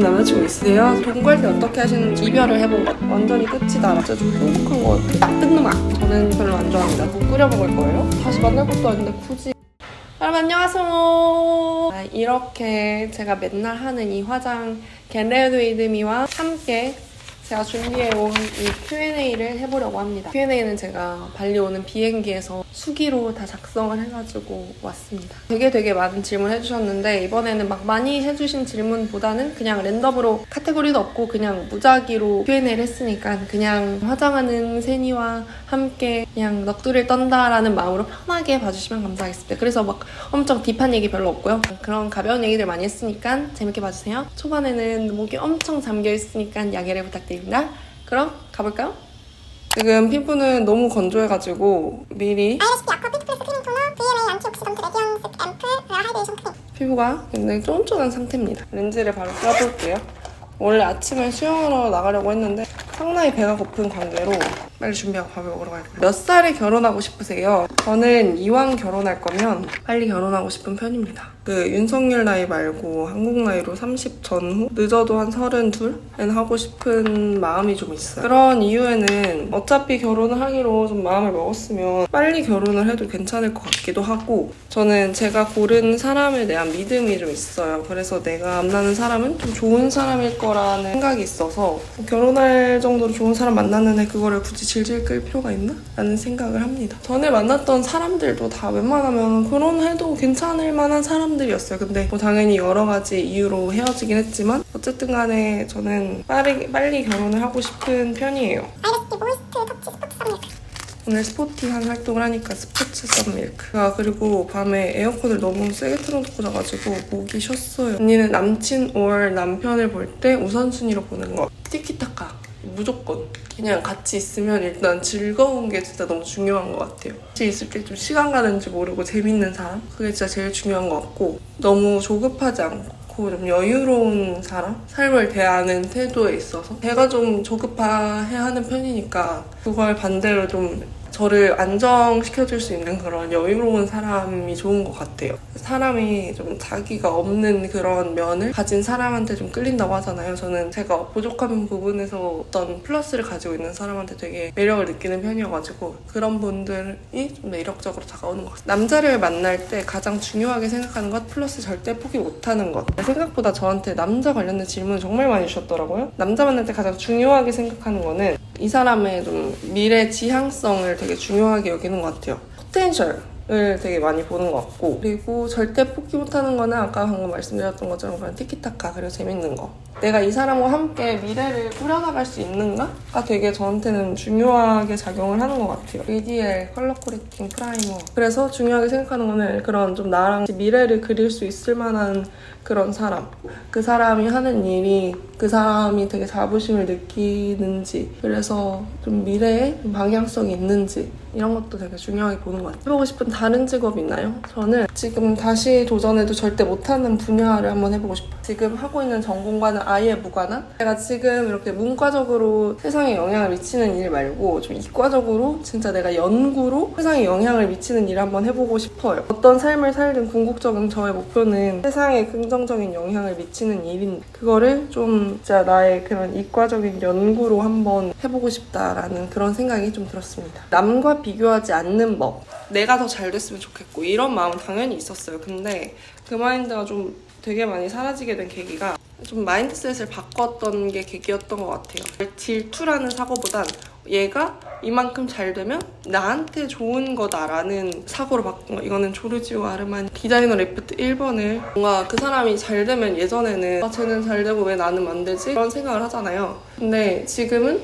남자친구 있으세요? 동거할 때 어떻게 하시는지 이별을 해본 것 완전히 끝이다. 진짜 좀 행복한 것 같아. 나쁜 놈아. 저는 별로 안 좋아합니다. 뭐 끓여 먹을 거예요? 다시 만날 것도 아닌데 굳이. 여러분 안녕하세요. 이렇게 제가 맨날 하는 이 화장 겟레디 위드 미와 함께 제가 준비해온 이 Q&A를 해보려고 합니다. Q&A는 제가 발리 오는 비행기에서 수기로 다 작성을 해가지고 왔습니다. 되게 많은 질문 해주셨는데 이번에는 막 많이 해주신 질문보다는 그냥 랜덤으로 카테고리도 없고 그냥 무작위로 Q&A를 했으니까 그냥 화장하는 세니와 함께 그냥 넋두리를 떤다라는 마음으로 편하게 봐주시면 감사하겠습니다. 그래서 막 엄청 딥한 얘기 별로 없고요. 그런 가벼운 얘기들 많이 했으니까 재밌게 봐주세요. 초반에는 목이 엄청 잠겨있으니까 양해를 부탁드립니다. 그럼 가볼까요? 지금 피부는 너무 건조해가지고 미리 아이래시피 아쿠아 피트플러스 크림 토너, VMA 안티옥시던트 레디언스 앰플, 하이드레이션 크림. 피부가 굉장히 쫀쫀한 상태입니다. 렌즈를 바로 껴볼게요. 원래 아침에 수영하러 나가려고 했는데 상당히 배가 고픈 관계로 빨리 준비하고 밥을 먹으러 갈 거예요. 몇 살에 결혼하고 싶으세요? 저는 이왕 결혼할 거면 빨리 결혼하고 싶은 편입니다. 그 윤석열 나이 말고 한국 나이로 30 전후? 늦어도 한 32엔 하고 싶은 마음이 좀 있어요. 그런 이유에는 어차피 결혼을 하기로 좀 마음을 먹었으면 빨리 결혼을 해도 괜찮을 것 같기도 하고 저는 제가 고른 사람에 대한 믿음이 좀 있어요. 그래서 내가 만나는 사람은 좀 좋은 사람일 거라는 생각이 있어서 결혼할 정도로 좋은 사람 만났는데 그거를 굳이 질질 끌 필요가 있나? 라는 생각을 합니다. 전에 만났던 사람들도 다 웬만하면 결혼해도 괜찮을 만한 사람들이었어요. 근데 뭐 당연히 여러 가지 이유로 헤어지긴 했지만 어쨌든 간에 저는 빨리 결혼을 하고 싶은 편이에요. 아이래시피 모이스트 터치 스포츠 썬밀크. 오늘 스포티한 활동을 하니까 스포츠 썬밀크. 그리고 밤에 에어컨을 너무 세게 틀어놓고 자가지고 목이 쉬었어요. 언니는 남친 or 남편을 볼 때 우선순위로 보는 거. 티키타카. 무조건. 그냥 같이 있으면 일단 즐거운 게 진짜 너무 중요한 것 같아요. 같이 있을 때 좀 시간 가는지 모르고 재밌는 사람? 그게 진짜 제일 중요한 것 같고 너무 조급하지 않고 좀 여유로운 사람? 삶을 대하는 태도에 있어서 제가 좀 조급해하는 편이니까 그걸 반대로 좀 저를 안정시켜줄 수 있는 그런 여유로운 사람이 좋은 것 같아요. 사람이 좀 자기가 없는 그런 면을 가진 사람한테 좀 끌린다고 하잖아요. 저는 제가 부족한 부분에서 어떤 플러스를 가지고 있는 사람한테 되게 매력을 느끼는 편이어가지고 그런 분들이 좀 매력적으로 다가오는 것 같아요. 남자를 만날 때 가장 중요하게 생각하는 것 플러스 절대 포기 못하는 것. 생각보다 저한테 남자 관련된 질문을 정말 많이 주셨더라고요. 남자 만날 때 가장 중요하게 생각하는 거는 이 사람의 좀 미래 지향성을 되게 중요하게 여기는 것 같아요. 포텐셜을 되게 많이 보는 것 같고 그리고 절대 포기 못하는 거는 아까 방금 말씀드렸던 것처럼 그런 티키타카 그리고 재밌는 거. 내가 이 사람과 함께 미래를 꾸려나갈 수 있는가가 되게 저한테는 중요하게 작용을 하는 것 같아요. ADL 컬러 코렉팅 프라이머. 그래서 중요하게 생각하는 거는 그런 좀 나랑 미래를 그릴 수 있을 만한 그런 사람. 그 사람이 하는 일이 그 사람이 되게 자부심을 느끼는지 그래서 좀 미래에 좀 방향성이 있는지 이런 것도 되게 중요하게 보는 것 같아요. 해보고 싶은 다른 직업 있나요? 저는 지금 다시 도전해도 절대 못하는 분야를 한번 해보고 싶어요. 지금 하고 있는 전공과는 아예 무관한? 제가 지금 이렇게 문과적으로 세상에 영향을 미치는 일 말고 좀 이과적으로 진짜 내가 연구로 세상에 영향을 미치는 일을 한번 해보고 싶어요. 어떤 삶을 살든 궁극적인 저의 목표는 세상에 긍정적인 영향을 미치는 일인 그거를 좀 진짜 나의 그런 이과적인 연구로 한번 해보고 싶다라는 그런 생각이 좀 들었습니다. 남과 비교하지 않는 법. 내가 더 잘 됐으면 좋겠고 이런 마음은 당연히 있었어요. 근데 그 마인드가 좀 되게 많이 사라지게 된 계기가 좀 마인드셋을 바꿨던 게 계기였던 것 같아요. 질투라는 사고보단 얘가 이만큼 잘 되면 나한테 좋은 거다라는 사고로 바꾼 거. 이거는 조르지오 아르마니 디자이너 리프트 1번을 뭔가 그 사람이 잘 되면 예전에는 쟤는 잘 되고 왜 나는 안 되지? 그런 생각을 하잖아요. 근데 지금은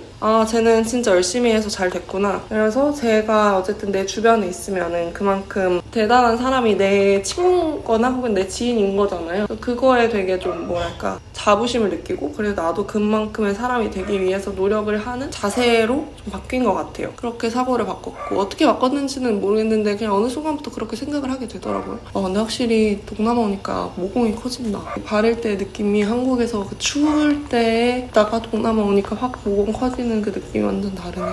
쟤는 진짜 열심히 해서 잘 됐구나. 그래서 제가 어쨌든 내 주변에 있으면은 그만큼 대단한 사람이 내 친구거나 혹은 내 지인인 거잖아요. 그거에 되게 좀 뭐랄까 자부심을 느끼고 그래서 나도 그만큼의 사람이 되기 위해서 노력을 하는 자세로 좀 바뀐 것 같아요. 그렇게 사고를 바꿨고 어떻게 바꿨는지는 모르겠는데 그냥 어느 순간부터 그렇게 생각을 하게 되더라고요. 근데 확실히 동남아 오니까 모공이 커진다. 바를 때 느낌이 한국에서 그 추울 때 있다가 동남아 오니까 확 모공 커지는 그 느낌이 완전 다르네.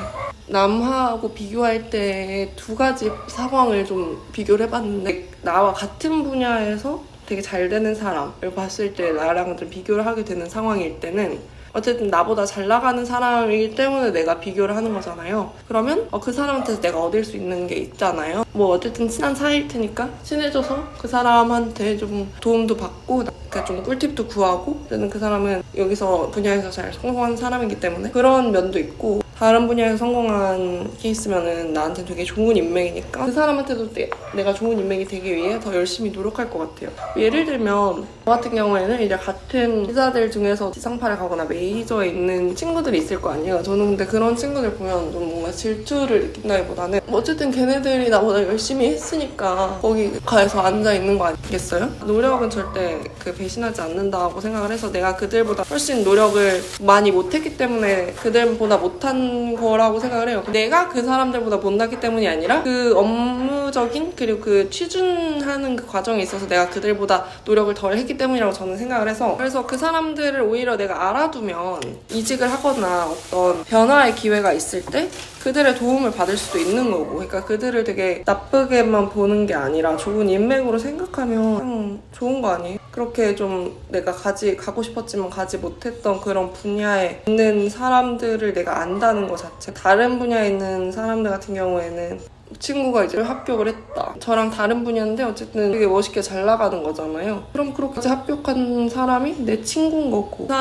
남하고 비교할 때 두 가지 상황을 좀 비교를 해봤는데 나와 같은 분야에서 되게 잘 되는 사람을 봤을 때 나랑 좀 비교를 하게 되는 상황일 때는 어쨌든 나보다 잘 나가는 사람이기 때문에 내가 비교를 하는 거잖아요. 그러면 그 사람한테서 내가 얻을 수 있는 게 있잖아요. 뭐 어쨌든 친한 사이일 테니까 친해져서 그 사람한테 좀 도움도 받고 그러니까 좀 꿀팁도 구하고 저는 그 사람은 여기서 분야에서 잘 성공한 사람이기 때문에 그런 면도 있고 다른 분야에서 성공한 케이스면은 나한테 되게 좋은 인맥이니까 그 사람한테도 내가 좋은 인맥이 되기 위해 더 열심히 노력할 것 같아요. 예를 들면 저 같은 경우에는 이제 같은 회사들 중에서 지상파를 가거나 메이저에 있는 친구들이 있을 거 아니에요. 저는 근데 그런 친구들 보면 좀 뭔가 질투를 느낀다기보다는 어쨌든 걔네들이 나보다 열심히 했으니까 거기 가서 앉아 있는 거 아니겠어요? 노력은 절대 배신하지 않는다고 생각을 해서 내가 그들보다 훨씬 노력을 많이 못했기 때문에 그들보다 못한 거라고 생각을 해요. 내가 그 사람들보다 못났기 때문이 아니라 그 업무적인 그리고 그 취준하는 그 과정에 있어서 내가 그들보다 노력을 덜 했기 때문이라고 저는 생각을 해서 그래서 그 사람들을 오히려 내가 알아두면 이직을 하거나 어떤 변화의 기회가 있을 때 그들의 도움을 받을 수도 있는 거고 그러니까 그들을 되게 나쁘게만 보는 게 아니라 좋은 인맥으로 생각하면 좋은 거 아니에요? 그렇게 좀 내가 가고 싶었지만 가지 못했던 그런 분야에 있는 사람들을 내가 안다는 것 자체 다른 분야에 있는 사람들 같은 경우에는 친구가 이제 합격을 했다. 저랑 다른 분야인데 어쨌든 되게 멋있게 잘 나가는 거잖아요. 그럼 그렇게 합격한 사람이 내 친구인 거고 그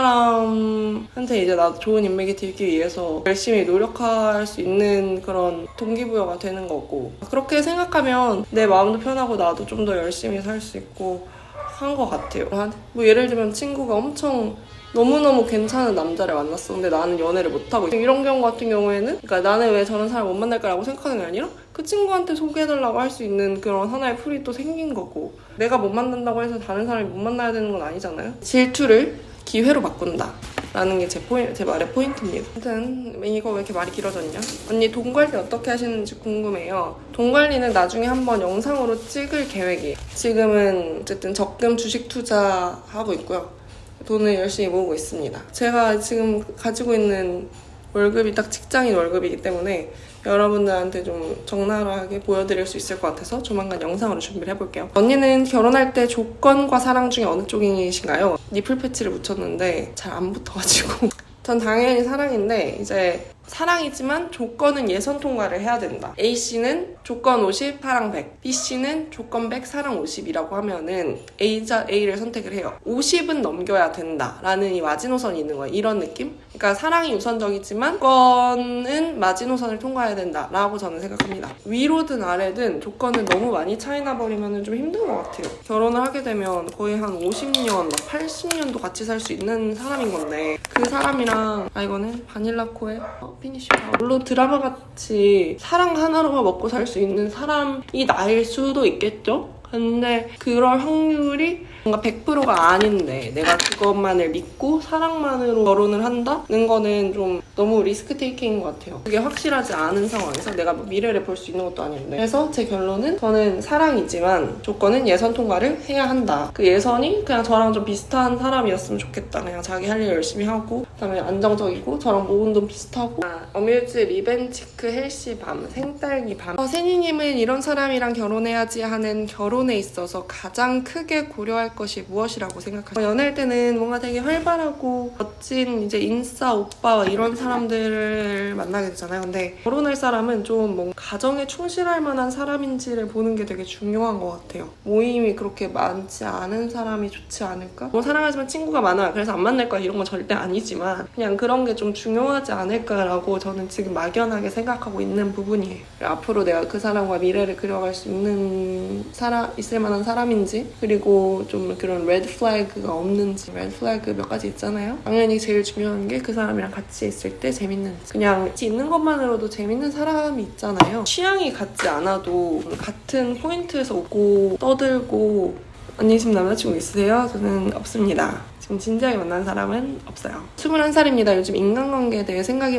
사람한테 이제 나도 좋은 인맥이 들기 위해서 열심히 노력할 수 있는 그런 동기부여가 되는 거고 그렇게 생각하면 내 마음도 편하고 나도 좀 더 열심히 살 수 있고 한 것 같아요. 뭐 예를 들면 친구가 엄청 너무너무 괜찮은 남자를 만났어. 근데 나는 연애를 못하고 있어. 이런 경우 같은 경우에는 그러니까 나는 왜 저런 사람 못 만날까라고 생각하는 게 아니라 그 친구한테 소개해달라고 할 수 있는 그런 하나의 풀이 또 생긴 거고 내가 못 만난다고 해서 다른 사람이 못 만나야 되는 건 아니잖아요. 질투를 기회로 바꾼다 라는 게 제 말의 포인트입니다. 아무튼 이거 왜 이렇게 말이 길어졌냐? 언니 돈 관리 어떻게 하시는지 궁금해요. 돈 관리는 나중에 한번 영상으로 찍을 계획이에요. 지금은 어쨌든 적금 주식 투자하고 있고요. 돈을 열심히 모으고 있습니다. 제가 지금 가지고 있는 월급이 딱 직장인 월급이기 때문에 여러분들한테 좀 적나라하게 보여드릴 수 있을 것 같아서 조만간 영상으로 준비를 해볼게요. 언니는 결혼할 때 조건과 사랑 중에 어느 쪽이신가요? 니플 패치를 붙였는데 잘 안 붙어가지고 전 당연히 사랑인데 이제 사랑이지만 조건은 예선 통과를 해야 된다. A씨는 조건 50, 사랑 100. B씨는 조건 100, 사랑 50이라고 하면은 A를 선택을 해요. 50은 넘겨야 된다 라는 이 마지노선이 있는 거예요. 이런 느낌? 그러니까 사랑이 우선적이지만 조건은 마지노선을 통과해야 된다 라고 저는 생각합니다. 위로든 아래든 조건을 너무 많이 차이 나버리면 좀 힘든 것 같아요. 결혼을 하게 되면 거의 한 50년, 80년도 같이 살 수 있는 사람인 건데 그 사람이랑 이거는 바닐라코의 피니쉬 파워. 물론 드라마같이 사랑 하나로만 먹고 살 수 있는 사람이 나일 수도 있겠죠? 근데 그럴 확률이 뭔가 100%가 아닌데 내가 그것만을 믿고 사랑만으로 결혼을 한다는 거는 좀 너무 리스크 테이킹인 것 같아요. 그게 확실하지 않은 상황에서 내가 미래를 볼 수 있는 것도 아닌데 그래서 제 결론은 저는 사랑이지만 조건은 예선 통과를 해야 한다. 그 예선이 그냥 저랑 좀 비슷한 사람이었으면 좋겠다. 그냥 자기 할 일 열심히 하고 그다음에 안정적이고 저랑 모은 돈 비슷하고 어뮤즈 리벤치크 헬시 밤 생딸기 밤 세니님은 이런 사람이랑 결혼해야지 하는 결혼에 있어서 가장 크게 고려할 것이 무엇이라고 생각하세요? 연애할 때는 뭔가 되게 활발하고 멋진 이제 인싸 오빠와 이런 사람들을 만나게 되잖아요. 근데 결혼할 사람은 좀 뭔가 가정에 충실할 만한 사람인지를 보는 게 되게 중요한 것 같아요. 모임이 그렇게 많지 않은 사람이 좋지 않을까? 뭐 사랑하지만 친구가 많아 그래서 안 만날 거야 이런 건 절대 아니지만 그냥 그런 게 좀 중요하지 않을까라고 저는 지금 막연하게 생각하고 있는 부분이에요. 앞으로 내가 그 사람과 미래를 그려갈 수 있는 있을 만한 사람인지 그리고 좀 그런 레드 플래그가 없는지 레드 플래그 몇 가지 있잖아요. 당연히 제일 중요한 게 그 사람이랑 같이 있을 때 재밌는지 그냥 같이 있는 것만으로도 재밌는 사람이 있잖아요. 취향이 같지 않아도 같은 포인트에서 웃고 떠들고 언니 지금 남자친구 있으세요? 저는 없습니다. 지금 진지하게 만난 사람은 없어요. 21살입니다. 요즘 인간관계에 대해 생각이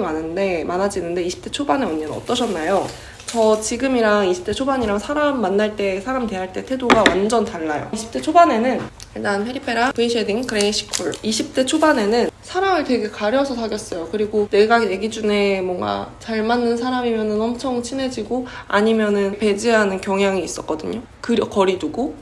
많아지는데 20대 초반에 언니는 어떠셨나요? 저 지금이랑 20대 초반이랑 사람 만날 때, 사람 대할 때 태도가 완전 달라요. 20대 초반에는 일단 페리페라, V 쉐딩, 그레이시 쿨. 20대 초반에는 사람을 되게 가려서 사귀었어요. 그리고 내가 내 기준에 뭔가 잘 맞는 사람이면 엄청 친해지고 아니면은 배제하는 경향이 있었거든요. 거리 두고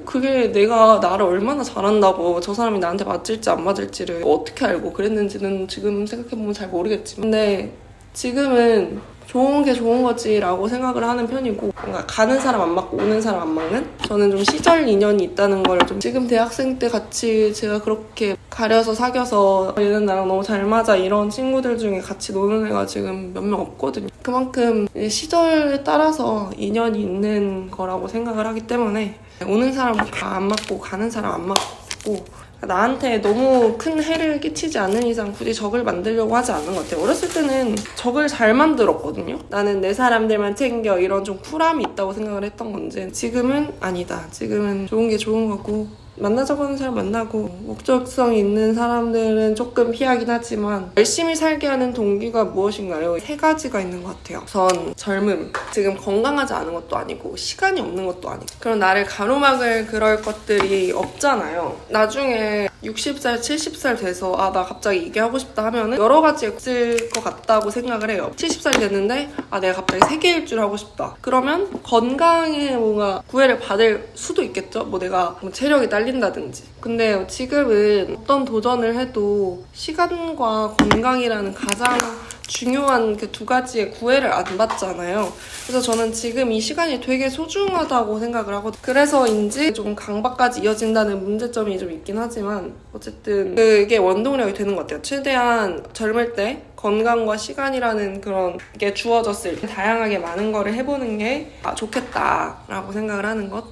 그게 내가 나를 얼마나 잘한다고 저 사람이 나한테 맞을지 안 맞을지를 어떻게 알고 그랬는지는 지금 생각해보면 잘 모르겠지만, 근데 지금은 좋은 게 좋은 거지라고 생각을 하는 편이고, 뭔가 가는 사람 안 맞고 오는 사람 안 맞는? 저는 좀 시절 인연이 있다는 걸 좀, 지금 대학생 때 같이 제가 그렇게 가려서 사귀어서 얘는 나랑 너무 잘 맞아 이런 친구들 중에 같이 노는 애가 지금 몇 명 없거든요. 그만큼 시절에 따라서 인연이 있는 거라고 생각을 하기 때문에 오는 사람 안 맞고 가는 사람 안 맞고 나한테 너무 큰 해를 끼치지 않는 이상 굳이 적을 만들려고 하지 않는 것 같아요. 어렸을 때는 적을 잘 만들었거든요. 나는 내 사람들만 챙겨 이런 좀 쿨함이 있다고 생각을 했던 건지, 지금은 아니다. 지금은 좋은 게 좋은 거고 만나자고 하는 사람 만나고 목적성 있는 사람들은 조금 피하긴 하지만 열심히 살게 하는 동기가 무엇인가요? 3가지가 있는 것 같아요. 우선 젊음. 지금 건강하지 않은 것도 아니고 시간이 없는 것도 아니고 그런 나를 가로막을 그럴 것들이 없잖아요. 나중에 60살, 70살 돼서 나 갑자기 이게 하고 싶다 하면은 여러 가지 있을 것 같다고 생각을 해요. 70살이 됐는데 내가 갑자기 세계 일주를 하고 싶다. 그러면 건강에 뭔가 구애를 받을 수도 있겠죠. 뭐 내가 체력이 딸린다든지. 근데 지금은 어떤 도전을 해도 시간과 건강이라는 가장 중요한 그 2가지의 구애를 안 받잖아요. 그래서 저는 지금 이 시간이 되게 소중하다고 생각을 하거든요. 그래서인지 좀 강박까지 이어진다는 문제점이 좀 있긴 하지만 어쨌든 그게 원동력이 되는 것 같아요. 최대한 젊을 때 건강과 시간이라는 그런 게 주어졌을 때 다양하게 많은 거를 해보는 게 좋겠다라고 생각을 하는 것.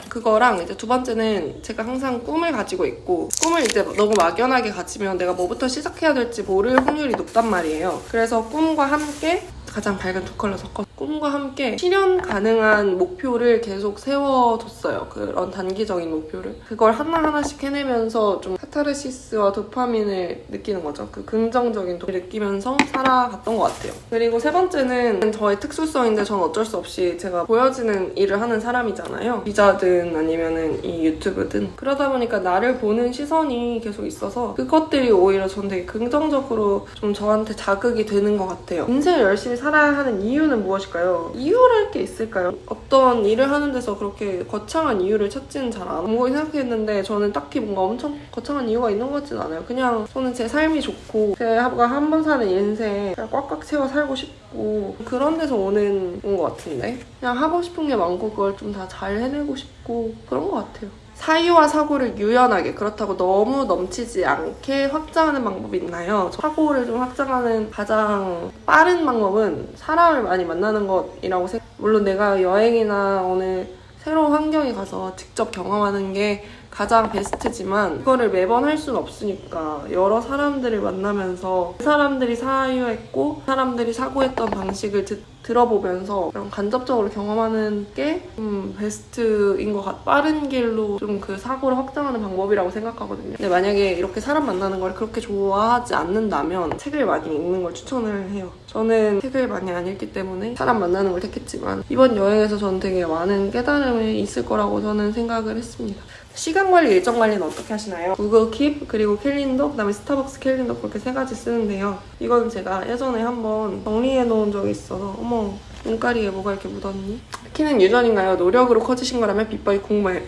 그거랑 이제 2번째는 제가 항상 꿈을 가지고 있고, 꿈을 이제 너무 막연하게 가지면 내가 뭐부터 시작해야 될지 모를 확률이 높단 말이에요. 그래서 꿈과 함께 가장 밝은 2컬러 섞어서 꿈과 함께 실현 가능한 목표를 계속 세워뒀어요. 그런 단기적인 목표를. 그걸 하나하나씩 해내면서 좀 카타르시스와 도파민을 느끼는 거죠. 그 긍정적인 도를 느끼면서 살아갔던 것 같아요. 그리고 3번째는 저의 특수성인데 저는 어쩔 수 없이 제가 보여지는 일을 하는 사람이잖아요. 기자든 아니면은 이 유튜브든. 그러다 보니까 나를 보는 시선이 계속 있어서 그것들이 오히려 전 되게 긍정적으로 좀 저한테 자극이 되는 것 같아요. 인생을 열심히 살아야 하는 이유는 무엇일까요? 이유랄 게 있을까요? 어떤 일을 하는 데서 그렇게 거창한 이유를 찾지는 잘 않고 생각했는데 저는 딱히 뭔가 엄청 거창한 이유가 있는 것 같지는 않아요. 그냥 저는 제 삶이 좋고 제가 한 번 사는 인생 그냥 꽉꽉 채워 살고 싶고 그런 데서 오는 것 같은데, 그냥 하고 싶은 게 많고 그걸 좀 다 잘 해내고 싶고 그런 것 같아요. 사유와 사고를 유연하게, 그렇다고 너무 넘치지 않게 확장하는 방법이 있나요? 사고를 좀 확장하는 가장 빠른 방법은 사람을 많이 만나는 것이라고 생각해요. 물론 내가 여행이나 어느 새로운 환경에 가서 직접 경험하는 게 가장 베스트지만 그거를 매번 할 수는 없으니까 여러 사람들을 만나면서 그 사람들이 사유했고 그 사람들이 사고했던 방식을 들어보면서 그런 간접적으로 경험하는 게 베스트인 것 같아요. 빠른 길로 좀 그 사고를 확장하는 방법이라고 생각하거든요. 근데 만약에 이렇게 사람 만나는 걸 그렇게 좋아하지 않는다면 책을 많이 읽는 걸 추천을 해요. 저는 책을 많이 안 읽기 때문에 사람 만나는 걸 택했지만 이번 여행에서 저는 되게 많은 깨달음이 있을 거라고 저는 생각을 했습니다. 시간 관리, 일정 관리는 어떻게 하시나요? 구글 킵, 그리고 캘린더, 그다음에 스타벅스 캘린더 그렇게 3가지 쓰는데요. 이거는 제가 예전에 한번 정리해 놓은 적이 있어서 어머, 눈가리에 뭐가 이렇게 묻었니? 키는 유전인가요? 노력으로 커지신 거라면 비법이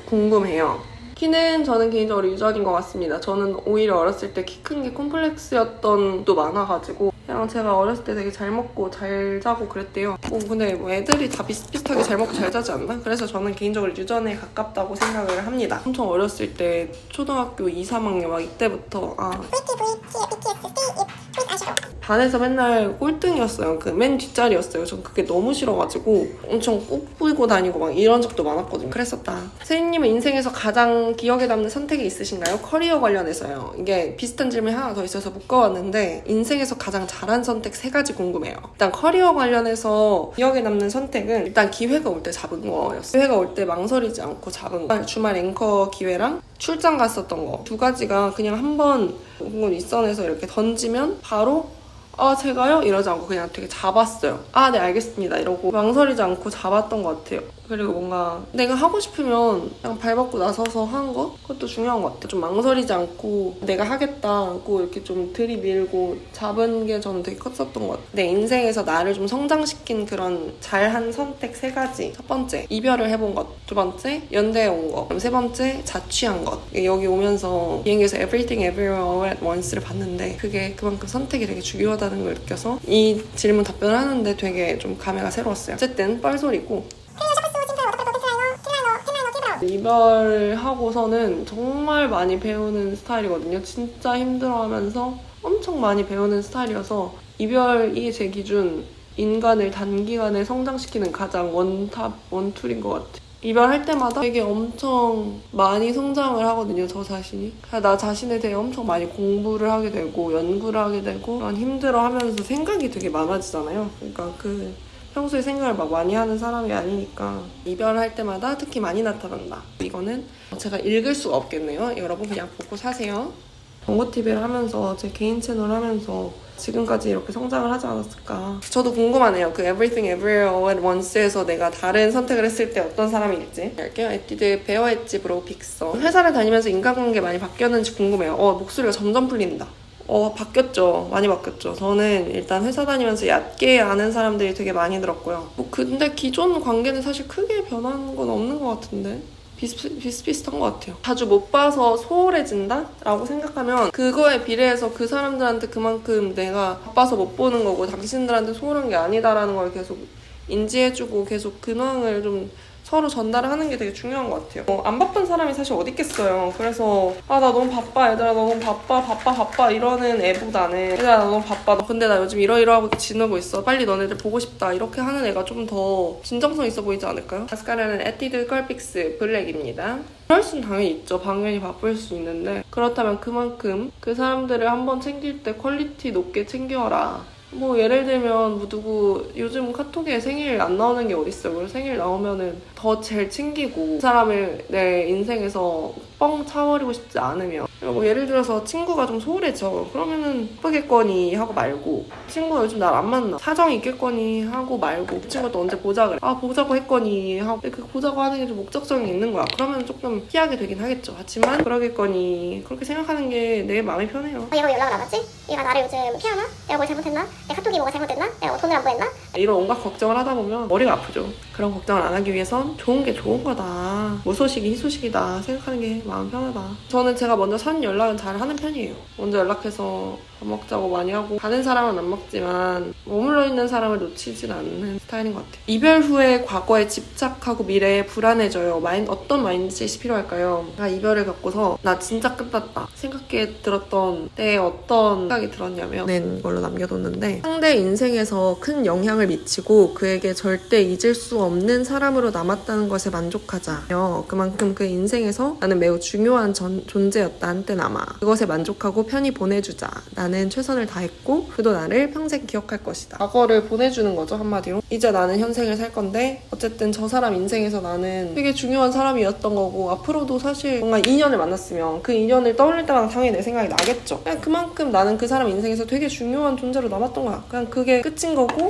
궁금해요. 키는 저는 개인적으로 유전인 것 같습니다. 저는 오히려 어렸을 때 키 큰 게 콤플렉스였던 것도 많아가지고 그냥 제가 어렸을 때 되게 잘 먹고 잘 자고 그랬대요. 근데 뭐 애들이 다 비슷비슷하게 잘 먹고 잘 자지 않나? 그래서 저는 개인적으로 유전에 가깝다고 생각을 합니다. 엄청 어렸을 때 초등학교 2, 3학년 막 이때부터 반에서 맨날 꼴등이었어요. 그 맨 뒷자리였어요. 전 그게 너무 싫어가지고 엄청 꼭 부리고 다니고 막 이런 적도 많았거든요. 그랬었다. 세인님은 인생에서 가장 기억에 남는 선택이 있으신가요? 커리어 관련해서요. 이게 비슷한 질문이 하나 더 있어서 묶어왔는데 인생에서 가장 잘한 선택 3가지 궁금해요. 일단 커리어 관련해서 기억에 남는 선택은 일단 기회가 올 때 잡은 거였어요. 기회가 올 때 망설이지 않고 잡은 거. 주말 앵커 기회랑 출장 갔었던 거. 2가지가 그냥 한번 윗선에서 이렇게 던지면 바로 아 제가요? 이러지 않고 그냥 되게 잡았어요. 아 네 알겠습니다 이러고 망설이지 않고 잡았던 것 같아요. 그리고 뭔가 내가 하고 싶으면 그냥 발 받고 나서서 하는 거? 그것도 중요한 것 같아요. 좀 망설이지 않고 내가 하겠다고 이렇게 좀 들이밀고 잡은 게 저는 되게 컸었던 것 같아요. 내 인생에서 나를 좀 성장시킨 그런 잘한 선택 3가지. 첫 번째, 이별을 해본 것. 두 번째, 연대에 온 것. 그럼 세 번째, 자취한 것. 여기 오면서 비행기에서 Everything Everywhere All at Once를 봤는데 그게 그만큼 선택이 되게 중요하다는 걸 느껴서 이 질문 답변을 하는데 되게 좀 감회가 새로웠어요. 어쨌든 뻘소리고 이별하고서는 정말 많이 배우는 스타일이거든요. 진짜 힘들어하면서 엄청 많이 배우는 스타일이어서 이별이 제 기준 인간을 단기간에 성장시키는 가장 원툴인 것 같아요. 이별할 때마다 되게 엄청 많이 성장을 하거든요, 저 자신이. 나 자신에 대해 엄청 많이 공부를 하게 되고 연구를 하게 되고 힘들어하면서 생각이 되게 많아지잖아요. 그러니까 평소에 생각을 막 많이 하는 사람이 아니니까 이별할 때마다 특히 많이 나타난다. 이거는 제가 읽을 수가 없겠네요. 여러분 그냥 보고 사세요. 정보TV를 하면서 제 개인 채널 하면서 지금까지 이렇게 성장을 하지 않았을까. 저도 궁금하네요. 그 Everything Everywhere All at Once에서 내가 다른 선택을 했을 때 어떤 사람일지. 할게요. 에뛰드 베어 엣지 브로우 픽서. 회사를 다니면서 인간관계 많이 바뀌었는지 궁금해요. 목소리가 점점 풀린다. 바뀌었죠. 많이 바뀌었죠. 저는 일단 회사 다니면서 얕게 아는 사람들이 되게 많이 들었고요. 근데 기존 관계는 사실 크게 변한 건 없는 것 같은데. 비슷비슷한 것 같아요. 자주 못 봐서 소홀해진다? 라고 생각하면 그거에 비례해서 그 사람들한테 그만큼 내가 바빠서 못 보는 거고 당신들한테 소홀한 게 아니다라는 걸 계속 인지해주고 계속 근황을 좀 서로 전달하는 게 되게 중요한 것 같아요. 안 바쁜 사람이 사실 어디 있겠어요. 그래서 나 너무 바빠 얘들아 너무 바빠 이러는 애보다는 얘들아 나 너무 바빠 근데 나 요즘 이러이러하고 지내고 있어 빨리 너네들 보고 싶다 이렇게 하는 애가 좀 더 진정성 있어 보이지 않을까요? 마스카라는 에뛰드 컬픽스 블랙입니다. 그럴 수는 당연히 있죠. 당연히 바쁠 수 있는데 그렇다면 그만큼 그 사람들을 한번 챙길 때 퀄리티 높게 챙겨라. 예를 들면 누구 요즘 카톡에 생일 안 나오는 게 어딨어요. 그래서 생일 나오면은 더 제일 챙기고 그 사람을 내 인생에서 뻥 차버리고 싶지 않으면 예를 들어서 친구가 좀 소홀해져. 그러면은 바쁘겠거니 하고 말고 친구가 요즘 날 안 만나. 사정이 있겠거니 하고 말고 그 친구도 언제 보자 그래. 보자고 했거니 하고 그 보자고 하는 게 좀 목적성이 있는 거야. 그러면 조금 피하게 되긴 하겠죠. 하지만 그러겠거니 그렇게 생각하는 게 내 마음이 편해요. 얘가 왜 연락을 안 하지? 얘가 나를 요즘 피하나? 내가 뭘 잘못했나? 내 카톡이 뭐가 잘못됐나? 내가 돈을 안 보냈나? 이런 온갖 걱정을 하다 보면 머리가 아프죠. 그런 걱정을 안 하기 위해선 좋은 게 좋은 거다. 무소식이 희소식이다 생각하는 게 마음 편하다. 저는 제가 먼저 사는 연락은 잘 하는 편이에요. 먼저 연락해서 밥 먹자고 많이 하고 가는 사람은 안 먹지만 머물러 있는 사람을 놓치진 않는 스타일인 것 같아요. 이별 후에 과거에 집착하고 미래에 불안해져요. 어떤 마인드셋이 필요할까요? 나 이별을 겪고서 나 진짜 끝났다 생각해 들었던 때에 어떤 생각이 들었냐면 는 걸로 남겨뒀는데 상대 인생에서 큰 영향을 미치고 그에게 절대 잊을 수 없는 사람으로 남았다는 것에 만족하자. 그만큼 그 인생에서 나는 매우 중요한 존재였다 한때나마. 그것에 만족하고 편히 보내주자. 나는 최선을 다했고 그도 나를 평생 기억할 것이다. 과거를 보내주는 거죠 한마디로. 이제 나는 현생을 살 건데 어쨌든 저 사람 인생에서 나는 되게 중요한 사람이었던 거고 앞으로도 사실 뭔가 인연을 만났으면 그 인연을 떠올릴 때마다 당연히 내 생각이 나겠죠. 그냥 그만큼 나는 그 사람 인생에서 되게 중요한 존재로 남았던 거야. 그냥 그게 끝인 거고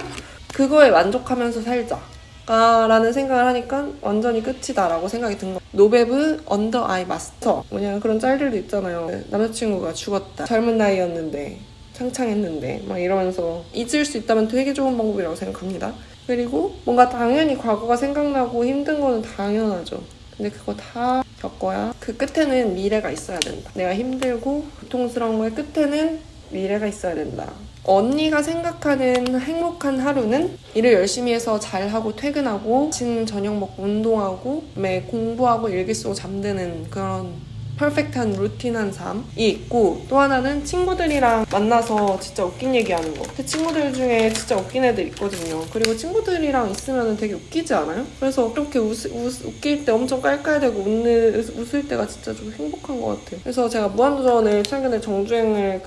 그거에 만족하면서 살자 라는 생각을 하니까 완전히 끝이다 라고 생각이 든 거예요. 노베브 언더 아이 마스터 그런 짤들도 있잖아요. 남자친구가 죽었다. 젊은 나이였는데 창창했는데 막 이러면서 잊을 수 있다면 되게 좋은 방법이라고 생각합니다. 그리고 뭔가 당연히 과거가 생각나고 힘든 거는 당연하죠. 근데 그거 다 겪어야 그 끝에는 미래가 있어야 된다. 내가 힘들고 고통스러운 거의 끝에는 미래가 있어야 된다. 언니가 생각하는 행복한 하루는 일을 열심히 해서 잘하고 퇴근하고 아침 저녁 먹고 운동하고 공부하고 일기 쓰고 잠드는 그런 퍼펙트한 루틴한 삶이 있고 또 하나는 친구들이랑 만나서 진짜 웃긴 얘기하는 거. 제 친구들 중에 진짜 웃긴 애들 있거든요. 그리고 친구들이랑 있으면 되게 웃기지 않아요? 그래서 그렇게 웃길 때 엄청 깔깔대고 웃을 때가 진짜 좀 행복한 것 같아요. 그래서 제가 무한도전을 최근에 정주행을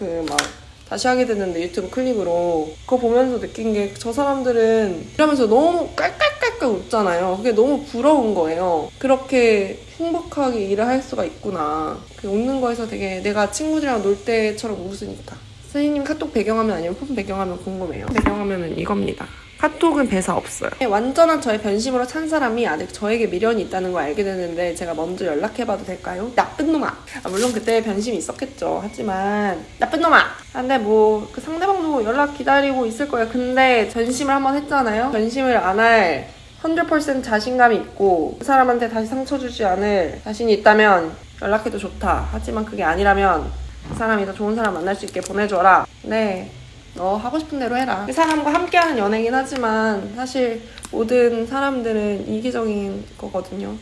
다시 하게 됐는데 유튜브 클립으로 그거 보면서 느낀 게 저 사람들은 이러면서 너무 깔깔깔깔 웃잖아요. 그게 너무 부러운 거예요. 그렇게 행복하게 일을 할 수가 있구나. 그 웃는 거에서 되게 내가 친구들이랑 놀 때처럼 웃으니까 선생님 카톡 배경화면 아니면 폰 배경화면 궁금해요. 배경화면은 이겁니다. 카톡은 배사 없어요. 완전한 저의 변심으로 찬 사람이 아직 저에게 미련이 있다는 걸 알게 됐는데 제가 먼저 연락해봐도 될까요? 나쁜 놈아! 물론 그때 변심이 있었겠죠. 하지만 나쁜 놈아! 근데 뭐 그 상대방도 연락 기다리고 있을 거예요. 근데 변심을 한번 했잖아요. 변심을 안 할 100% 자신감이 있고 그 사람한테 다시 상처 주지 않을 자신이 있다면 연락해도 좋다. 하지만 그게 아니라면 그 사람이 더 좋은 사람 만날 수 있게 보내줘라. 네. 너 하고 싶은 대로 해라. 그 사람과 함께하는 연애긴 하지만 사실 모든 사람들은 이기적인 거거든요.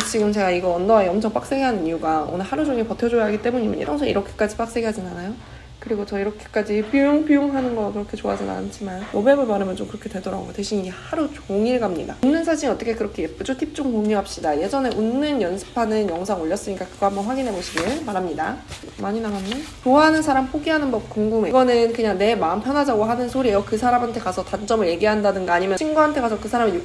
지금 제가 이거 언더아이 엄청 빡세게 하는 이유가 오늘 하루 종일 버텨줘야 하기 때문입니다. 평소에 이렇게까지 빡세게 하진 않아요. 그리고 저 이렇게까지 뿅뿅 하는 거 그렇게 좋아하진 않지만 노백을 바르면 좀 그렇게 되더라고요. 대신 이게 하루 종일 갑니다. 웃는 사진 어떻게 그렇게 예쁘죠? 팁 좀 공유합시다. 예전에 웃는 연습하는 영상 올렸으니까 그거 한번 확인해 보시길 바랍니다. 많이 남았네? 좋아하는 사람 포기하는 법 궁금해. 이거는 그냥 내 마음 편하자고 하는 소리예요. 그 사람한테 가서 단점을 얘기한다든가 아니면 친구한테 가서 그 사람을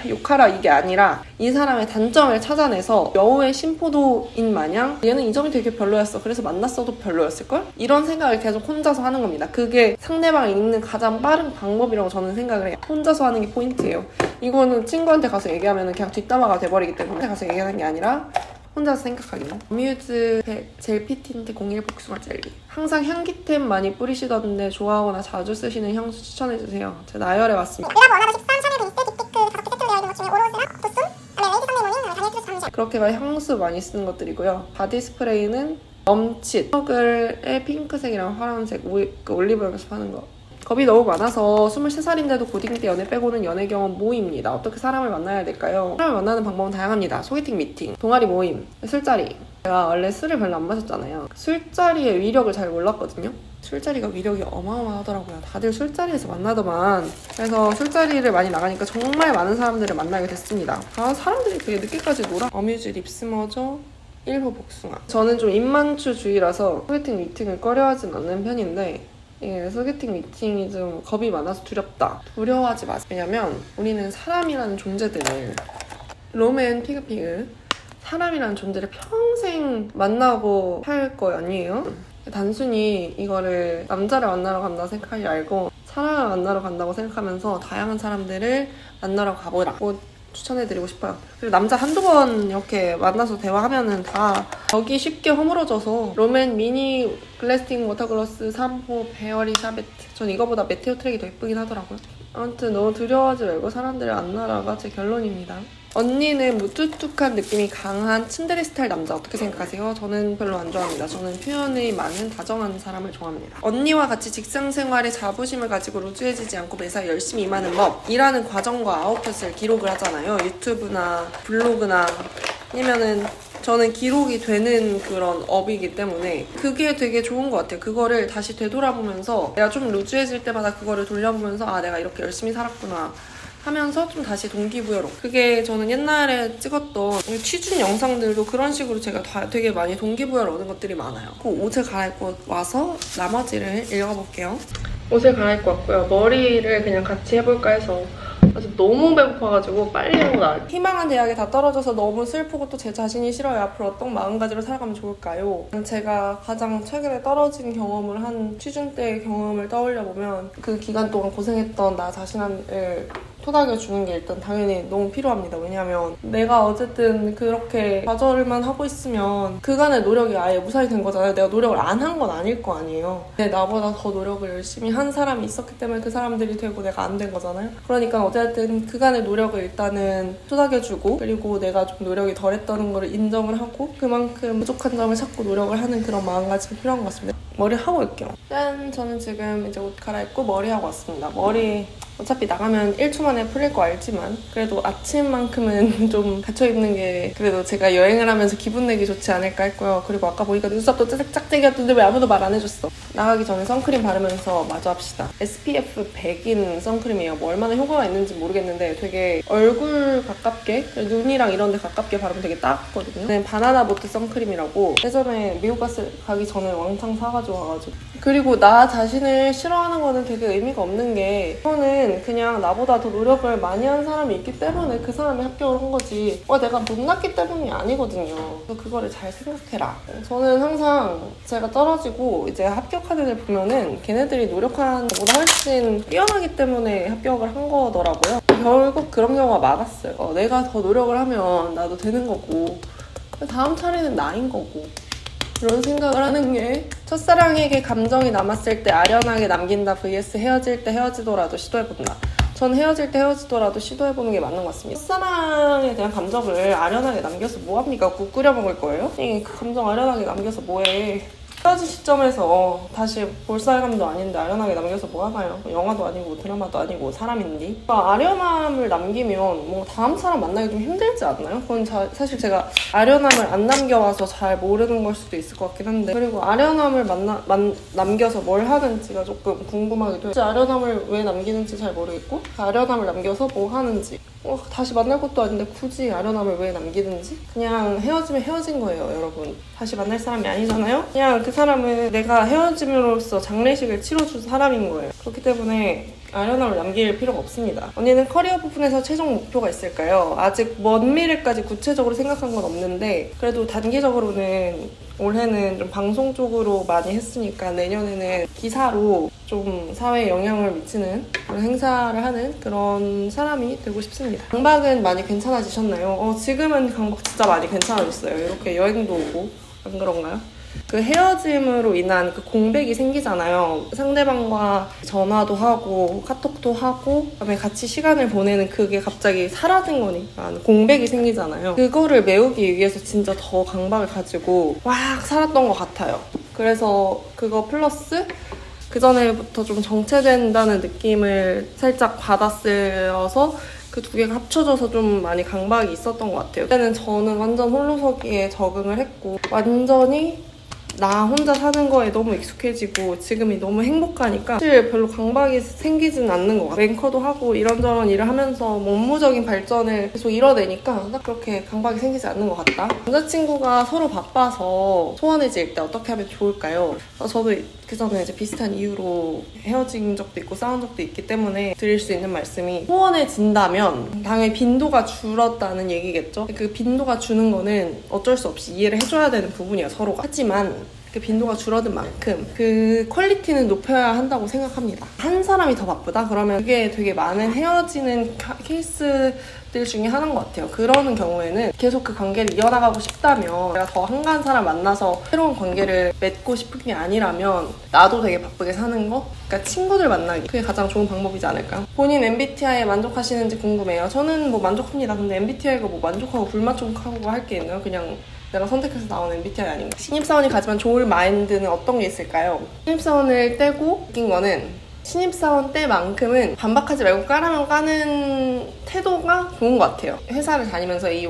욕하라 이게 아니라 이 사람의 단점을 찾아내서 여우의 심포도인 마냥 얘는 이 점이 되게 별로였어. 그래서 만났어도 별로였을걸? 이런 생각을 계속 혼자서 하는 겁니다. 그게 상대방을 읽는 가장 빠른 방법이라고 저는 생각을 해요. 혼자서 하는 게 포인트예요. 이거는 친구한테 가서 얘기하면 그냥 뒷담화가 돼버리기 때문에 가서 얘기하는 게 아니라 혼자서 생각하기. 뮤즈 젤 피틴트 01 복숭아 젤리. 항상 향기템 많이 뿌리시던데 좋아하거나 자주 쓰시는 향수 추천해주세요. 제 나열해 왔습니다. 그렇게 향수 많이 쓰는 것들이고요. 바디 스프레이는 멈칫 스머글의 핑크색이랑 파란색 올리브영에서 파는 거. 겁이 너무 많아서 23살인데도 고딩 때 연애 빼고는 연애 경험 모임입니다. 어떻게 사람을 만나야 될까요? 사람을 만나는 방법은 다양합니다. 소개팅, 미팅, 동아리 모임, 술자리. 제가 원래 술을 별로 안 마셨잖아요. 술자리의 위력을 잘 몰랐거든요. 술자리가 위력이 어마어마하더라고요. 다들 술자리에서 만나더만. 그래서 술자리를 많이 나가니까 정말 많은 사람들을 만나게 됐습니다. 사람들이 되게 늦게까지 놀아. 어뮤즈 립스머저 1호 복숭아. 저는 좀 입만추주의라서 소개팅 미팅을 꺼려하진 않는 편인데 소개팅 미팅이 좀 겁이 많아서 두렵다. 두려워하지 마세요. 왜냐면 우리는 사람이라는 존재들을 로맨 피그피그 사람이라는 존재를 평생 만나고 살 거 아니에요? 단순히 이거를 남자를 만나러 간다 생각하지 말고 사람을 만나러 간다고 생각하면서 다양한 사람들을 만나러 가보라고 추천해드리고 싶어요. 그리고 남자 한두 번 이렇게 만나서 대화하면은 다 벽이 쉽게 허물어져서 롬앤 미니 글래스팅 워터글로스 3호 베어리 샤베트. 전 이거보다 메테오 트랙이 더 예쁘긴 하더라고요. 아무튼 너무 두려워하지 말고 사람들을 안 날아가 제 결론입니다. 언니는 무뚝뚝한 느낌이 강한 츤데레 스타일 남자 어떻게 생각하세요? 저는 별로 안 좋아합니다. 저는 표현이 많은 다정한 사람을 좋아합니다. 언니와 같이 직장 생활에 자부심을 가지고 루즈해지지 않고 매사 열심히 임하는 법. 일하는 과정과 아웃풋을 기록을 하잖아요. 유튜브나 블로그나 아니면은 저는 기록이 되는 그런 업이기 때문에 그게 되게 좋은 것 같아요. 그거를 다시 되돌아보면서 내가 좀 루즈해질 때마다 그거를 돌려보면서 아 내가 이렇게 열심히 살았구나 하면서 좀 다시 동기부여로. 그게 저는 옛날에 찍었던 취준 영상들도 그런 식으로 제가 되게 많이 동기부여를 얻은 것들이 많아요. 그 옷을 갈아입고 와서 나머지를 읽어볼게요. 옷을 갈아입고 왔고요. 머리를 그냥 같이 해볼까 해서 아직 너무 배고파가지고 빨리 하고 나요. 희망한 대학에 다 떨어져서 너무 슬프고 또 제 자신이 싫어요. 앞으로 어떤 마음가짐으로 살아가면 좋을까요? 제가 가장 최근에 떨어진 경험을 한 취준 때의 경험을 떠올려보면 그 기간 동안 고생했던 나 자신을 토닥여주는 게 일단 당연히 너무 필요합니다. 왜냐면 내가 어쨌든 그렇게 좌절만 하고 있으면 그간의 노력이 아예 무산이 된 거잖아요. 내가 노력을 안 한 건 아닐 거 아니에요. 근데 나보다 더 노력을 열심히 한 사람이 있었기 때문에 그 사람들이 되고 내가 안 된 거잖아요. 그러니까 어쨌든 그간의 노력을 일단은 토닥여주고 그리고 내가 좀 노력이 덜했다는 걸 인정을 하고 그만큼 부족한 점을 찾고 노력을 하는 그런 마음가짐이 필요한 것 같습니다. 머리 하고 올게요. 짠! 저는 지금 이제 옷 갈아입고 머리 하고 왔습니다. 머리 어차피 나가면 1초 만에 풀릴 거 알지만 그래도 아침만큼은 좀 갇혀있는 게 그래도 제가 여행을 하면서 기분 내기 좋지 않을까 했고요. 그리고 아까 보니까 눈썹도 짝짝짝짝이었는데 왜 아무도 말 안 해줬어. 나가기 전에 선크림 바르면서 마저 합시다. SPF 100인 선크림이에요. 뭐 얼마나 효과가 있는지 모르겠는데 되게 얼굴 가깝게 눈이랑 이런 데 가깝게 바르면 되게 따갑거든요. 바나나 보트 선크림이라고 예전에 미국 가기 전에 왕창 사가지고 와가지고 그리고 나 자신을 싫어하는 거는 되게 의미가 없는 게 이거는 거는 그냥 나보다 더 노력을 많이 한 사람이 있기 때문에 그 사람이 합격을 한 거지 내가 못났기 때문이 아니거든요. 그래서 그거를 잘 생각해라. 저는 항상 제가 떨어지고 이제 합격하는 애들 보면은 걔네들이 노력한 것보다 훨씬 뛰어나기 때문에 합격을 한 거더라고요. 결국 그런 경우가 많았어요. 내가 더 노력을 하면 나도 되는 거고 다음 차례는 나인 거고 그런 생각을 하는 게 첫사랑에게 감정이 남았을 때 아련하게 남긴다 vs 헤어질 때 헤어지더라도 시도해본다. 전 헤어질 때 헤어지더라도 시도해보는 게 맞는 것 같습니다. 첫사랑에 대한 감정을 아련하게 남겨서 뭐합니까? 국 끓여 먹을 거예요? 그 감정 아련하게 남겨서 뭐해. 헤어진 시점에서 다시 볼 사람도 아닌데 아련하게 남겨서 뭐하나요? 영화도 아니고 드라마도 아니고 사람인데 아련함을 남기면 뭐 다음 사람 만나기 좀 힘들지 않나요? 그건 사실 제가 아련함을 안 남겨와서 잘 모르는 걸 수도 있을 것 같긴 한데 그리고 아련함을 남겨서 뭘 하는지가 조금 궁금하기도 해요. 아련함을 왜 남기는지 잘 모르겠고 아련함을 남겨서 뭐 하는지 다시 만날 것도 아닌데 굳이 아련함을 왜 남기는지 그냥 헤어지면 헤어진 거예요 여러분. 다시 만날 사람이 아니잖아요? 그냥 그 사람은 내가 헤어짐으로써 장례식을 치러준 사람인 거예요. 그렇기 때문에 아련함을 남길 필요가 없습니다. 언니는 커리어 부분에서 최종 목표가 있을까요? 아직 먼 미래까지 구체적으로 생각한 건 없는데 그래도 단기적으로는 올해는 좀 방송 쪽으로 많이 했으니까 내년에는 기사로 좀 사회에 영향을 미치는 그런 행사를 하는 그런 사람이 되고 싶습니다. 강박은 많이 괜찮아지셨나요? 지금은 강박 진짜 많이 괜찮아졌어요. 이렇게 여행도 오고 안 그런가요? 그 헤어짐으로 인한 그 공백이 생기잖아요. 상대방과 전화도 하고 카톡도 하고 그다음에 같이 시간을 보내는 그게 갑자기 사라진 거니까 공백이 생기잖아요. 그거를 메우기 위해서 진짜 더 강박을 가지고 막 살았던 것 같아요. 그래서 그거 플러스 그전에부터 좀 정체된다는 느낌을 살짝 받았어서 그 두 개가 합쳐져서 좀 많이 강박이 있었던 것 같아요. 그때는 저는 완전 홀로서기에 적응을 했고 완전히 나 혼자 사는 거에 너무 익숙해지고 지금이 너무 행복하니까 사실 별로 강박이 생기진 않는 것 같아요. 앵커도 하고 이런저런 일을 하면서 업무적인 발전을 계속 이뤄내니까 딱 그렇게 강박이 생기지 않는 것 같다. 남자친구가 서로 바빠서 소원해질 때 어떻게 하면 좋을까요? 저도 그전에 이제 비슷한 이유로 헤어진 적도 있고 싸운 적도 있기 때문에 드릴 수 있는 말씀이 소원해진다면 당연히 빈도가 줄었다는 얘기겠죠. 그 빈도가 주는 거는 어쩔 수 없이 이해를 해줘야 되는 부분이야 서로가. 하지만 그 빈도가 줄어든 만큼 그 퀄리티는 높여야 한다고 생각합니다. 한 사람이 더 바쁘다? 그러면 그게 되게 많은 헤어지는 케이스들 중에 하나인 것 같아요. 그러는 경우에는 계속 그 관계를 이어나가고 싶다면 내가 더 한가한 사람 만나서 새로운 관계를 맺고 싶은 게 아니라면 나도 되게 바쁘게 사는 거? 그러니까 친구들 만나기 그게 가장 좋은 방법이지 않을까요? 본인 MBTI에 만족하시는지 궁금해요. 저는 뭐 만족합니다. 근데 MBTI가 뭐 만족하고 불만족하고 할 게 있나요? 그냥 내가 선택해서 나온 MBTI 아닌가? 신입사원이 가지면 좋을 마인드는 어떤 게 있을까요? 신입사원을 떼고 느낀 거는 신입사원 때만큼은 반박하지 말고 까라면 까는 태도가 좋은 것 같아요. 회사를 다니면서 이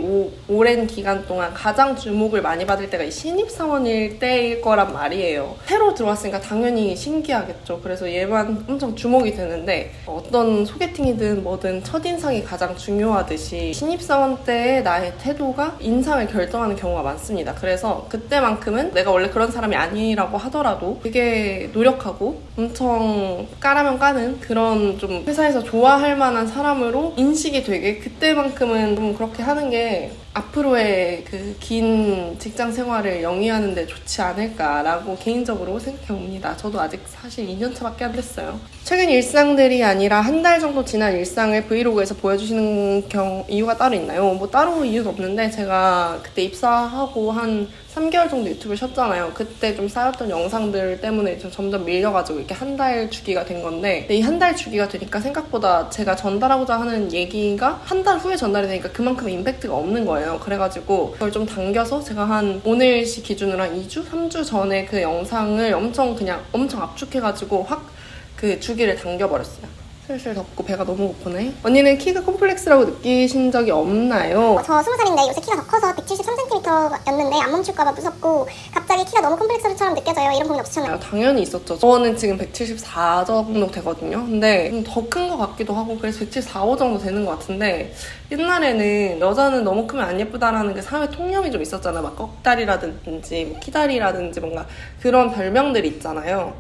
오랜 기간 동안 가장 주목을 많이 받을 때가 이 신입사원일 때일 거란 말이에요. 새로 들어왔으니까 당연히 신기하겠죠. 그래서 얘만 엄청 주목이 되는데 어떤 소개팅이든 뭐든 첫인상이 가장 중요하듯이 신입사원 때의 나의 태도가 인상을 결정하는 경우가 많습니다. 그래서 그때만큼은 내가 원래 그런 사람이 아니라고 하더라도 되게 노력하고 엄청 까라면 까는 그런 좀 회사에서 좋아할 만한 사람으로 인식이 되게 그때만큼은 좀 그렇게 하는 게 앞으로의 그 긴 직장 생활을 영위하는 데 좋지 않을까라고 개인적으로 생각해 봅니다. 저도 아직 사실 2년차밖에 안 됐어요. 최근 일상들이 아니라 한 달 정도 지난 일상을 브이로그에서 보여주시는 이유가 따로 있나요? 뭐 따로 이유는 없는데 제가 그때 입사하고 한 3개월 정도 유튜브를 쉬었잖아요. 그때 좀 쌓였던 영상들 때문에 좀 점점 밀려가지고 이렇게 한 달 주기가 된 건데 이 한 달 주기가 되니까 생각보다 제가 전달하고자 하는 얘기가 한 달 후에 전달이 되니까 그만큼 임팩트가 없는 거예요. 그래가지고 그걸 좀 당겨서 제가 한 오늘시 기준으로 한 2주? 3주 전에 그 영상을 엄청 압축해가지고 확 그 주기를 당겨버렸어요. 슬슬 덥고 배가 너무 고프네. 언니는 키가 콤플렉스라고 느끼신 적이 없나요? 저 20살인데 요새 키가 더 커서 173cm였는데 안 멈출까봐 무섭고 갑자기 키가 너무 콤플렉스처럼 느껴져요. 이런 고민 없으셨나요? 당연히 있었죠. 저는 지금 174 정도 되거든요. 근데 더 큰 것 같기도 하고 그래서 174, 5 정도 되는 것 같은데 옛날에는 여자는 너무 크면 안 예쁘다라는 게 사회 통념이 좀 있었잖아요. 막 꺽다리라든지 뭐 키다리라든지 뭔가 그런 별명들이 있잖아요.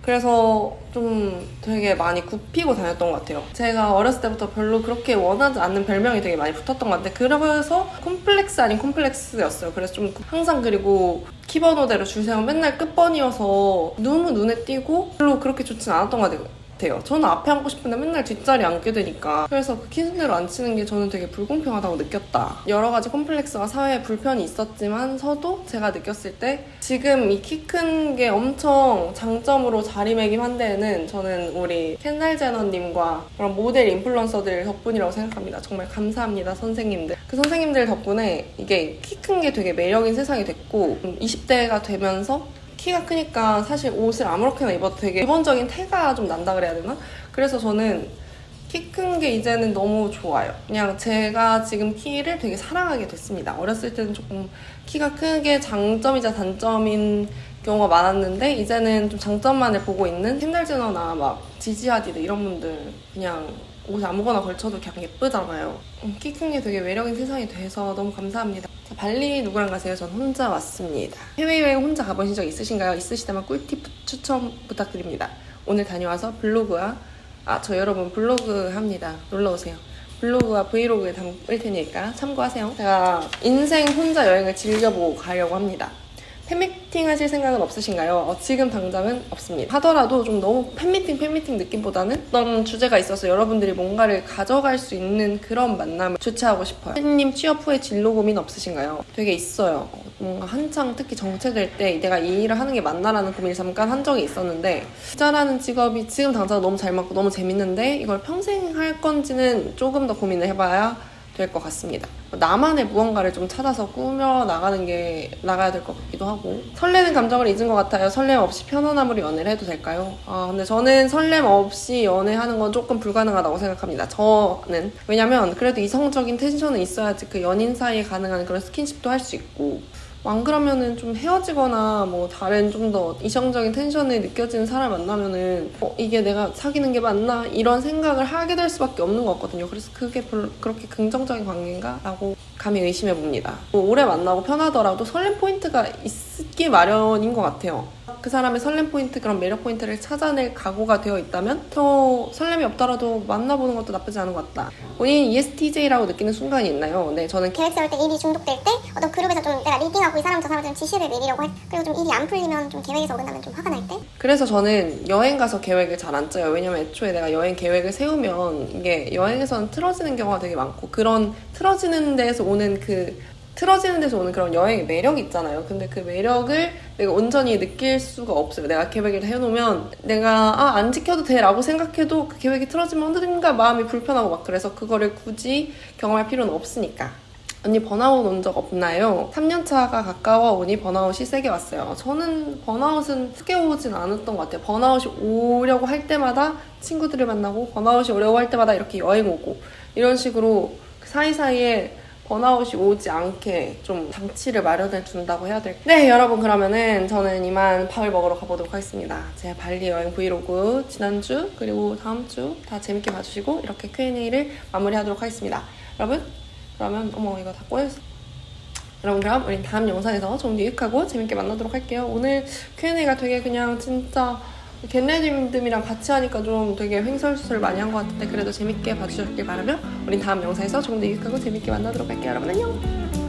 그래서 좀 되게 많이 굽히고 다녔던 것 같아요. 제가 어렸을 때부터 별로 그렇게 원하지 않는 별명이 되게 많이 붙었던 것 같은데 그래서 콤플렉스 아닌 콤플렉스였어요. 그래서 좀 항상 그리고 키번호대로 줄 세우면 맨날 끝번이어서 너무 눈에 띄고 별로 그렇게 좋진 않았던 것 같아요. 저는 앞에 앉고 싶은데 맨날 뒷자리 앉게 되니까 그래서 그 키 순대로 앉히는 게 저는 되게 불공평하다고 느꼈다. 여러 가지 콤플렉스와 사회에 불편이 있었지만서도 제가 느꼈을 때 지금 이 키 큰 게 엄청 장점으로 자리매김한 데에는 저는 우리 켄달 제너님과 그런 모델 인플루언서들 덕분이라고 생각합니다. 정말 감사합니다, 선생님들. 그 선생님들 덕분에 이게 키 큰 게 되게 매력인 세상이 됐고 20대가 되면서 키가 크니까 사실 옷을 아무렇게나 입어도 되게 기본적인 태가 좀 난다 그래야 되나? 그래서 저는 키 큰 게 이제는 너무 좋아요. 그냥 제가 지금 키를 되게 사랑하게 됐습니다. 어렸을 때는 조금 키가 크게 장점이자 단점인 경우가 많았는데 이제는 좀 장점만을 보고 있는 켄달 제너나 막 지지 하디드 이런 분들 그냥 옷 아무거나 걸쳐도 그냥 예쁘잖아요. 키 큰 게 되게 매력인 세상이 돼서 너무 감사합니다. 자, 발리 누구랑 가세요? 전 혼자 왔습니다. 해외여행 혼자 가보신 적 있으신가요? 있으시다면 꿀팁 추천 부탁드립니다. 오늘 다녀와서 블로그와 저 여러분 블로그 합니다. 놀러오세요. 블로그와 브이로그에 담을 테니까 참고하세요. 제가 인생 혼자 여행을 즐겨보고 가려고 합니다. 팬미팅 하실 생각은 없으신가요? 지금 당장은 없습니다. 하더라도 좀 너무 팬미팅 느낌보다는 어떤 주제가 있어서 여러분들이 뭔가를 가져갈 수 있는 그런 만남을 주최하고 싶어요. 팬님 취업 후에 진로 고민 없으신가요? 되게 있어요. 뭔가 한창 특히 정체될 때 내가 이 일을 하는 게 맞나라는 고민을 잠깐 한 적이 있었는데 기자라는 직업이 지금 당장 너무 잘 맞고 너무 재밌는데 이걸 평생 할 건지는 조금 더 고민을 해봐야 될 것 같습니다. 나만의 무언가를 좀 찾아서 꾸며 나가야 될 것 같기도 하고 설레는 감정을 잊은 것 같아요. 설렘 없이 편안함으로 연애를 해도 될까요? 근데 저는 설렘 없이 연애하는 건 조금 불가능하다고 생각합니다. 저는 왜냐면 그래도 이성적인 텐션은 있어야지 그 연인 사이에 가능한 그런 스킨십도 할 수 있고 안 그러면은 좀 헤어지거나 뭐 다른 좀 더 이성적인 텐션이 느껴지는 사람 만나면은 이게 내가 사귀는 게 맞나 이런 생각을 하게 될 수밖에 없는 것 같거든요. 그래서 그게 별로 그렇게 긍정적인 관계인가? 라고 감히 의심해 봅니다. 오래 만나고 편하더라도 설렘 포인트가 있기 마련인 것 같아요. 그 사람의 설렘 포인트, 그런 매력 포인트를 찾아낼 각오가 되어 있다면 더 설렘이 없더라도 만나보는 것도 나쁘지 않은 것 같다. 본인 ESTJ라고 느끼는 순간이 있나요? 네, 저는 계획 세울 때 일이 중독될 때 어떤 그룹에서 좀 내가 리딩하고 이 사람 저 사람 좀 지시를 내리려고 해. 그리고 좀 일이 안 풀리면 좀 계획에서 어긋나면 좀 화가 날 때. 그래서 저는 여행 가서 계획을 잘 안 짜요. 왜냐면 애초에 내가 여행 계획을 세우면 이게 여행에서는 틀어지는 경우가 되게 많고 그런 틀어지는 데서 오는 그런 여행의 매력이 있잖아요. 근데 그 매력을 내가 온전히 느낄 수가 없어요. 내가 계획을 해놓으면 내가 안 지켜도 돼 라고 생각해도 그 계획이 틀어지면 언젠가 마음이 불편하고 막 그래서 그거를 굳이 경험할 필요는 없으니까. 언니 번아웃 온 적 없나요? 3년차가 가까워 오니 번아웃이 세게 왔어요. 저는 번아웃은 크게 오진 않았던 것 같아요. 번아웃이 오려고 할 때마다 친구들을 만나고 번아웃이 오려고 할 때마다 이렇게 여행 오고 이런 식으로 사이사이에 번아웃이 오지 않게 좀 장치를 마련해 준다고 해야 될까요? 네, 여러분 그러면은 저는 이만 밥을 먹으러 가보도록 하겠습니다. 제 발리 여행 브이로그 지난주 그리고 다음주 다 재밌게 봐주시고 이렇게 Q&A를 마무리하도록 하겠습니다. 여러분 그러면 이거 다 꼬였어. 여러분 그럼 우린 다음 영상에서 좀 더 유익하고 재밌게 만나도록 할게요. 오늘 Q&A가 되게 그냥 진짜 겟레디님들이랑 같이 하니까 좀 되게 횡설수설 많이 한 것 같은데 그래도 재밌게 봐주셨길 바라며 우린 다음 영상에서 좀 더 유익하고 재밌게 만나도록 할게요. 여러분 안녕!